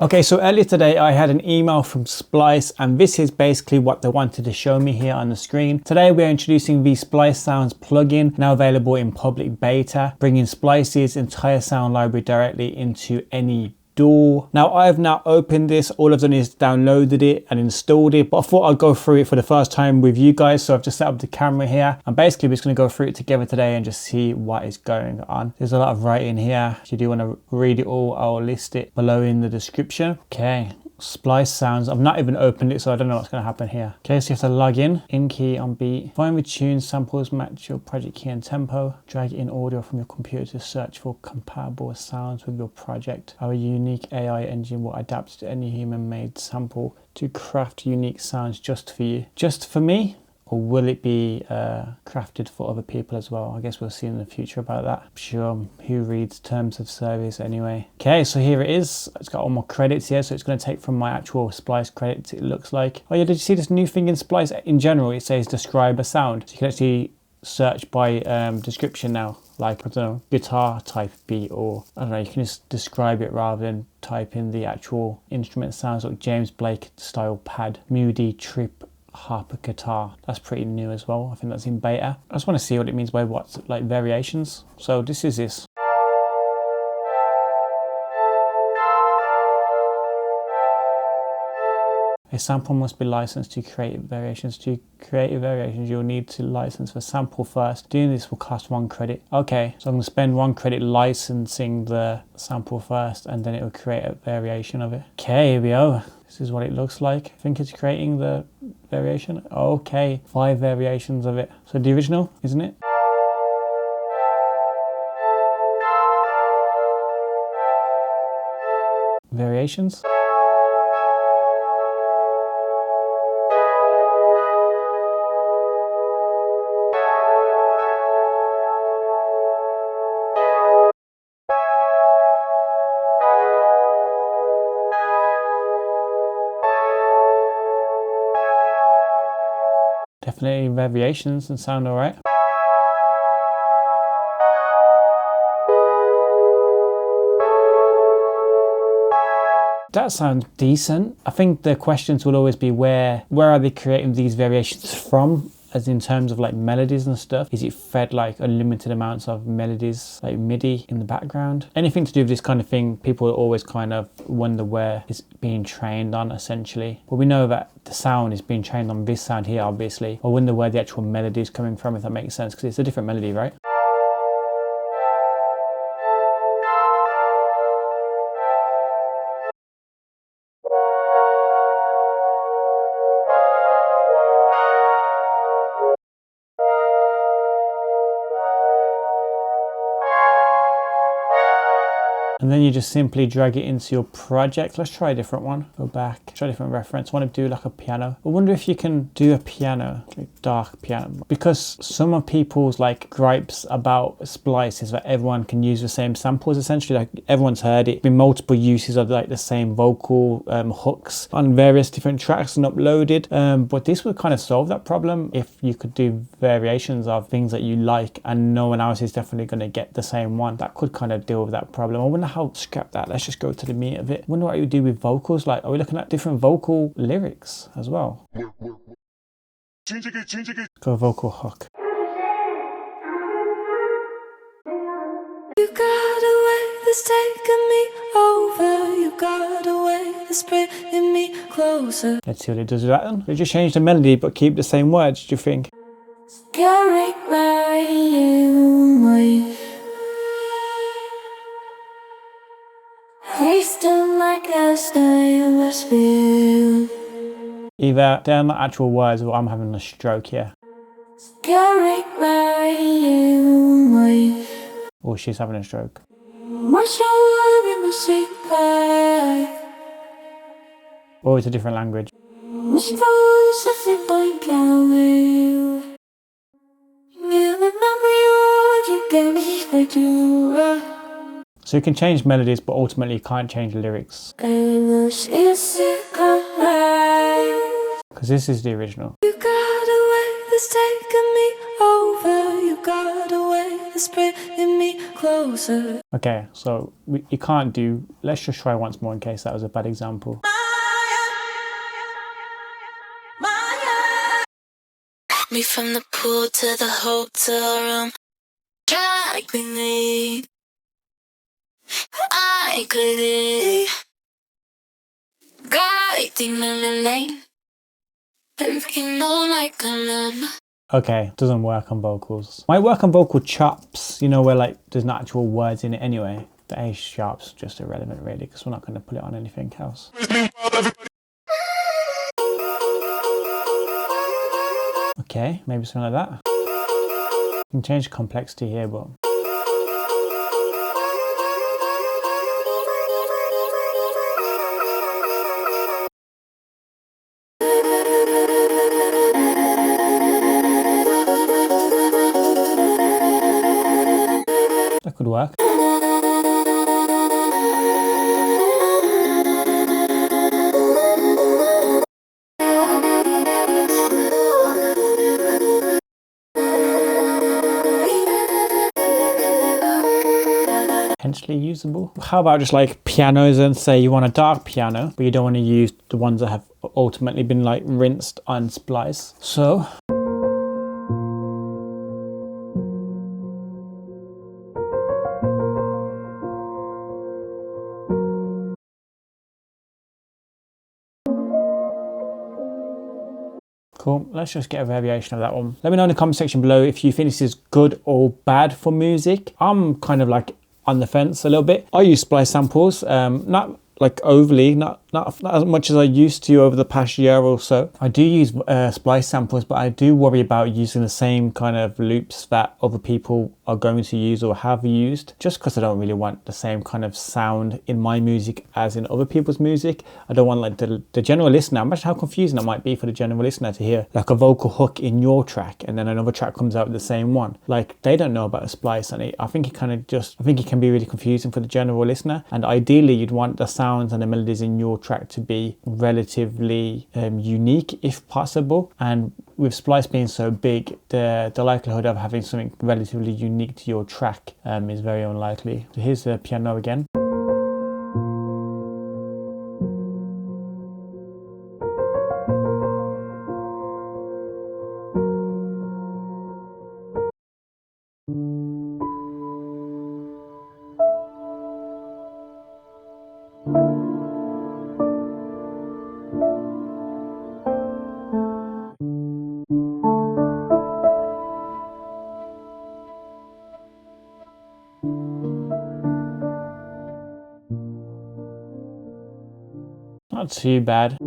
Okay, so earlier today I had an email from Splice, and this is basically what they wanted to show me here on the screen. Today we are introducing the Splice Sounds plugin, now available in public beta, bringing Splice's entire sound library directly into any DAW. Now I have now opened this, all I've done is downloaded it and installed it, but I thought I'd go through it for the first time with you guys, so I've just set up the camera here and basically we're just going to go through it together today and just see what is going on. There's a lot of writing here. If you do want to read it all, I'll list it below in the description. Okay, Splice Sounds. I've not even opened it, so I don't know what's going to happen here. Okay, so you have to log in key on beat, find which tunes, samples match your project key and tempo, drag in audio from your computer to search for compatible sounds with your project. Our unique AI engine will adapt to any human-made sample to craft unique sounds just for you. Just for me? Or will it be crafted for other people as well? I guess we'll see in the future about that. I'm sure who reads terms of service anyway. Okay, so here it is. It's got all my credits here, so it's going to take from my actual Splice credits, it looks like. Oh yeah, did you see this new thing in Splice? In general, it says describe a sound. So you can actually search by description now. Like, I don't know, guitar type beat, or I don't know, you can just describe it rather than type in the actual instrument sounds, like James Blake style pad, moody trip harper guitar. That's pretty new as well. I think that's in beta. I just want to see what it means by what's like variations. So this is this. A sample must be licensed to create variations. To create variations, you'll need to license the sample first. Doing this will cost 1 credit. Okay, so I'm going to spend 1 credit licensing the sample first, and then it will create a variation of it. Okay, here we go. This is what it looks like. I think it's creating the variation. Okay, 5 variations of it. So the original, isn't it? Variations. Definitely variations and sound all right. That sounds decent. I think the questions will always be where are they creating these variations from, as in terms of like melodies and stuff. Is it fed like unlimited amounts of melodies, like MIDI in the background? Anything to do with this kind of thing, people always kind of wonder where it's being trained on, essentially. But we know that the sound is being trained on this sound here, obviously. I wonder where the actual melody is coming from, if that makes sense, because it's a different melody, right? And then you just simply drag it into your project. Let's try a different one. Go back, try a different reference. I want to do like a piano. I wonder if you can do a piano, like dark piano. Because some of people's like gripes about Splice is that everyone can use the same samples. Essentially, like everyone's heard it. Been multiple uses of like the same vocal hooks on various different tracks and uploaded. But this would kind of solve that problem if you could do variations of things that you like and no one else is definitely going to get the same one. That could kind of deal with that problem. I wonder how, scrap that, let's just go to the meat of it. I wonder what you would do with vocals. Like, are we looking at different vocal lyrics as well? Go vocal hook. You got a way that's taking me over. You got a way that's bringing me closer. Let's see what it does with that then. They just change the melody but keep the same words, do you think? Carry my away. Tasting like a stainless steel. Either they're not actual words or I'm having a stroke here. Carry my away. Or she's having a stroke. Or it's a different language. So you can change melodies, but ultimately you can't change the lyrics. Because this is the original. You got a way that's taken me over. You got a way that's bringing me closer. Okay, so you can't do, let's just try once more in case that was a bad example. Me from the pool to the hotel room. Drag me. I could guiding in the lane. Thinking all like a lamb. Okay, doesn't work on vocals. Might work on vocal chops, you know, where like there's not actual words in it anyway. The A sharp's just irrelevant really, because we're not going to put it on anything else. Okay, maybe something like that. You can change the complexity here, but that could work. Potentially usable. How about just like pianos, and say you want a dark piano, but you don't want to use the ones that have ultimately been like rinsed on Splice. So cool, let's just get a variation of that one. Let me know in the comment section below if you think this is good or bad for music. I'm kind of like on the fence a little bit. I use Splice samples, not like overly, not as much as I used to over the past year or so. I do use Splice samples, but I do worry about using the same kind of loops that other people are going to use or have used, just because I don't really want the same kind of sound in my music as in other people's music. I don't want like the general listener, imagine how confusing that might be for the general listener to hear like a vocal hook in your track and then another track comes out with the same one. Like they don't know about a Splice, and I think it can be really confusing for the general listener. And ideally you'd want the sounds and the melodies in your track to be relatively unique if possible, and with Splice being so big, the likelihood of having something relatively unique to your track is very unlikely. So here's the piano again. Not too bad.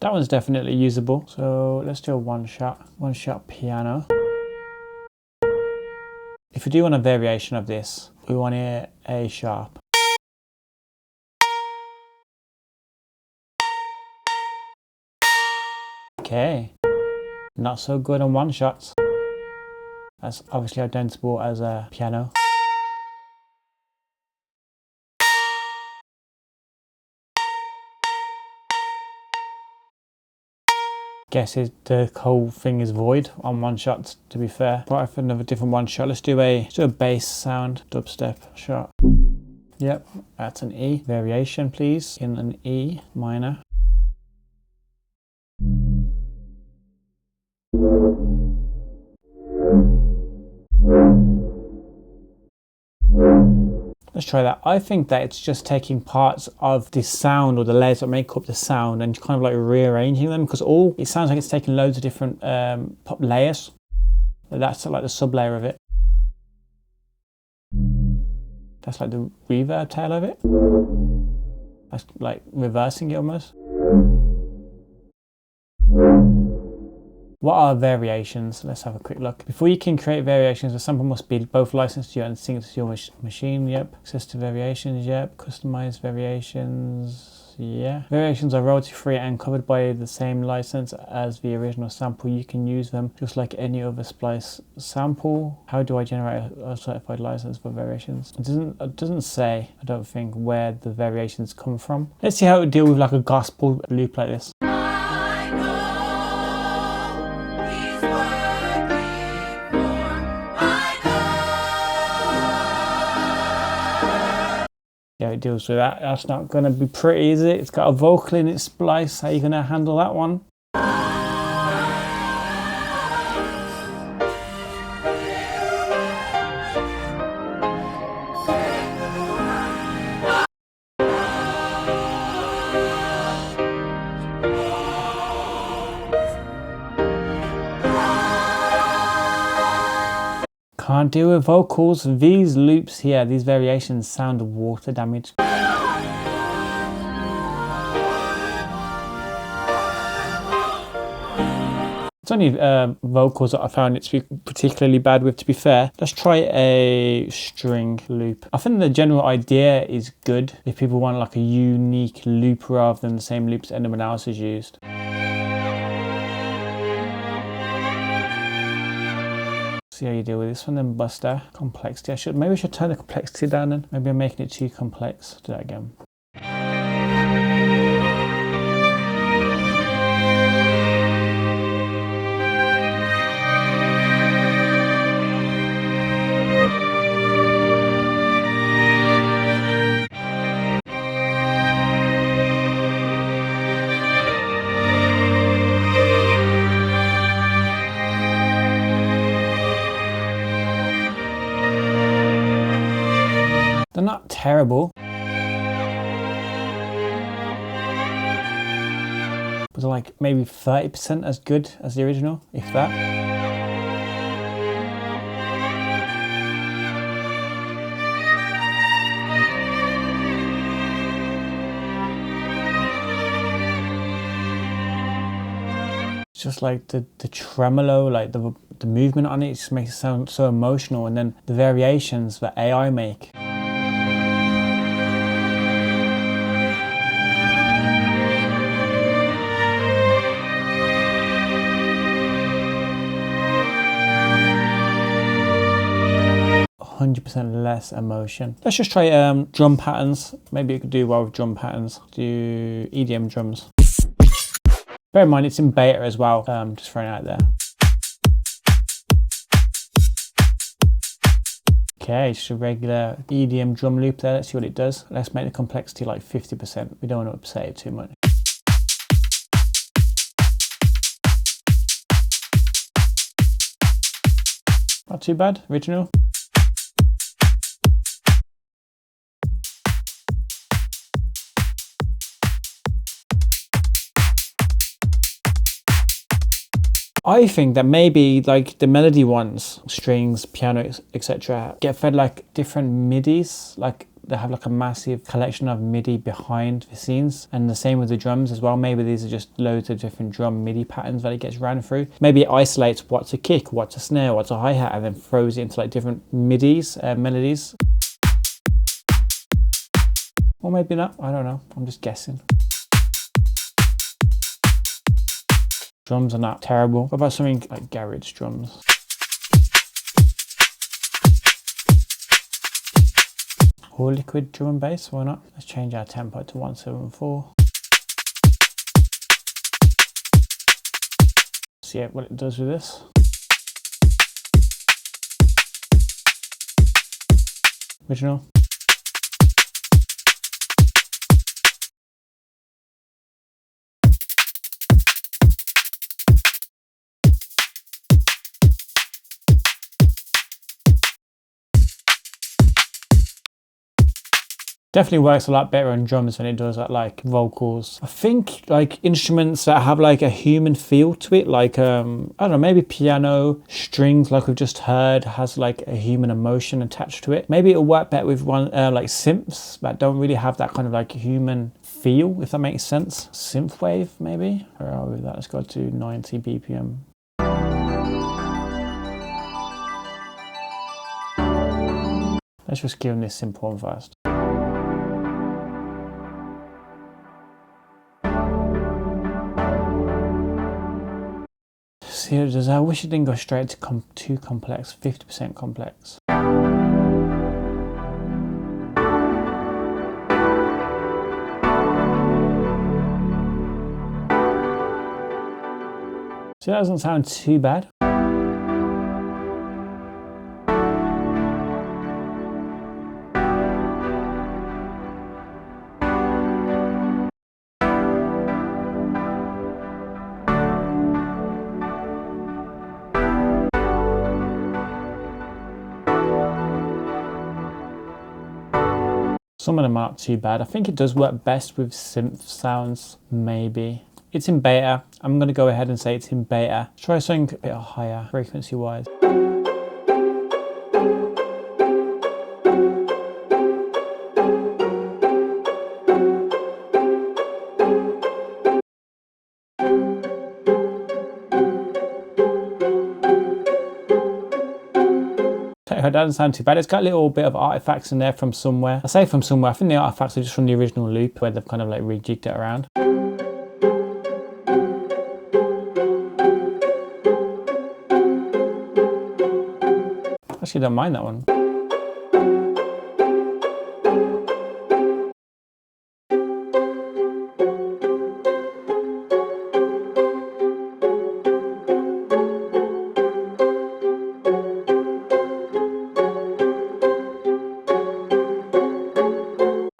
That one's definitely usable. So let's do a one shot piano. If we do want a variation of this, we want A sharp. Okay, not so good on one shots. That's obviously identifiable as a piano. Guess the whole thing is void on one shot, to be fair. Right, for another different one shot, let's do a bass sound dubstep shot. Yep, that's an E. Variation please, in an E minor. Let's try that. I think that it's just taking parts of the sound or the layers that make up the sound and kind of like rearranging them, because it sounds like it's taking loads of different pop layers. That's like the sub layer of it. That's like the reverb tail of it. That's like reversing it almost. What are variations? Let's have a quick look. Before you can create variations, the sample must be both licensed to you and synced to your machine. Yep. Access to variations. Yep. Customize variations. Yeah. Variations are royalty free and covered by the same license as the original sample. You can use them just like any other Splice sample. How do I generate a certified license for variations? It doesn't say, I don't think, where the variations come from. Let's see how it would deal with like a gospel loop like this. Yeah, it deals with that. That's not going to be pretty, is it? It's got a vocal in its Splice. How are you going to handle that one? Can't deal with vocals. These loops here, these variations sound water damaged. It's only vocals that I found it to be particularly bad with, to be fair. Let's try a string loop. I think the general idea is good if people want like a unique loop rather than the same loops anyone else has used. See how you deal with this one then, Buster. Complexity. Maybe I should turn the complexity down then. Maybe I'm making it too complex. Do that again. They're not terrible, but they're like maybe 30% as good as the original, if that. It's just like the tremolo, like the movement on it just makes it sound so emotional, and then the variations that AI make. 100% less emotion. Let's just try drum patterns. Maybe it could do well with drum patterns. Do EDM drums. Bear in mind it's in beta as well, just throwing it out there. Okay, just a regular EDM drum loop there. Let's see what it does. Let's make the complexity like 50%. We don't want to upset it too much. Not too bad, original. I think that maybe like the melody ones, strings, piano, etc., get fed like different MIDIs, like they have like a massive collection of MIDI behind the scenes, and the same with the drums as well. Maybe these are just loads of different drum MIDI patterns that it gets ran through. Maybe it isolates what's a kick, what's a snare, what's a hi-hat, and then throws it into like different MIDIs, melodies. Or maybe not, I don't know, I'm just guessing. Drums are not terrible. What about something like garage drums? Or liquid drum and bass, why not? Let's change our tempo to 174. See what it does with this. Original. Definitely works a lot better on drums than it does at like vocals. I think like instruments that have like a human feel to it, like I don't know, maybe piano, strings like we've just heard has like a human emotion attached to it. Maybe it'll work better with one like synths that don't really have that kind of like human feel, if that makes sense. Synthwave maybe? Where are we with that? Let's go to 90 BPM. Let's just give them this simple one first. See, I wish it didn't go straight to too complex, 50% complex. See, that doesn't sound too bad. Some of them aren't too bad. I think it does work best with synth sounds, maybe. It's in beta. I'm going to go ahead and say it's in beta. Try something a bit higher frequency wise. It doesn't sound too bad. It's got a little bit of artifacts in there from somewhere. I say from somewhere, I think the artifacts are just from the original loop where they've kind of like rejigged it around. Actually, don't mind that one.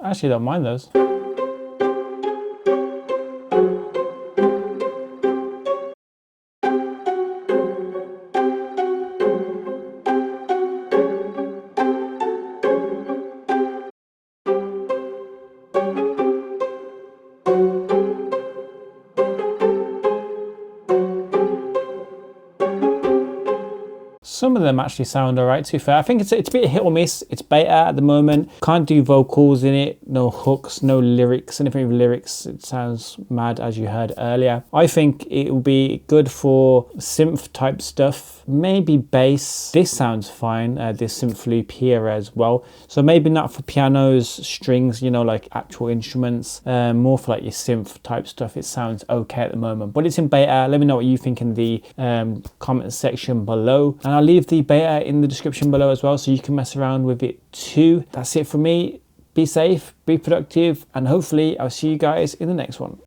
Actually, don't mind those. Some of them actually sound alright, to be fair. I think it's a bit hit or miss. It's beta at the moment. Can't do vocals in it, no hooks, no lyrics. Anything with lyrics, it sounds mad, as you heard earlier. I think it will be good for synth type stuff, maybe bass. This sounds fine, this synth loop here as well. So maybe not for pianos, strings, you know, like actual instruments, more for like your synth type stuff. It sounds okay at the moment, but it's in beta. Let me know what you think in the comment section below. And I'll leave the beta in the description below as well, so you can mess around with it too. That's it from me. Be safe, be productive, and hopefully I'll see you guys in the next one.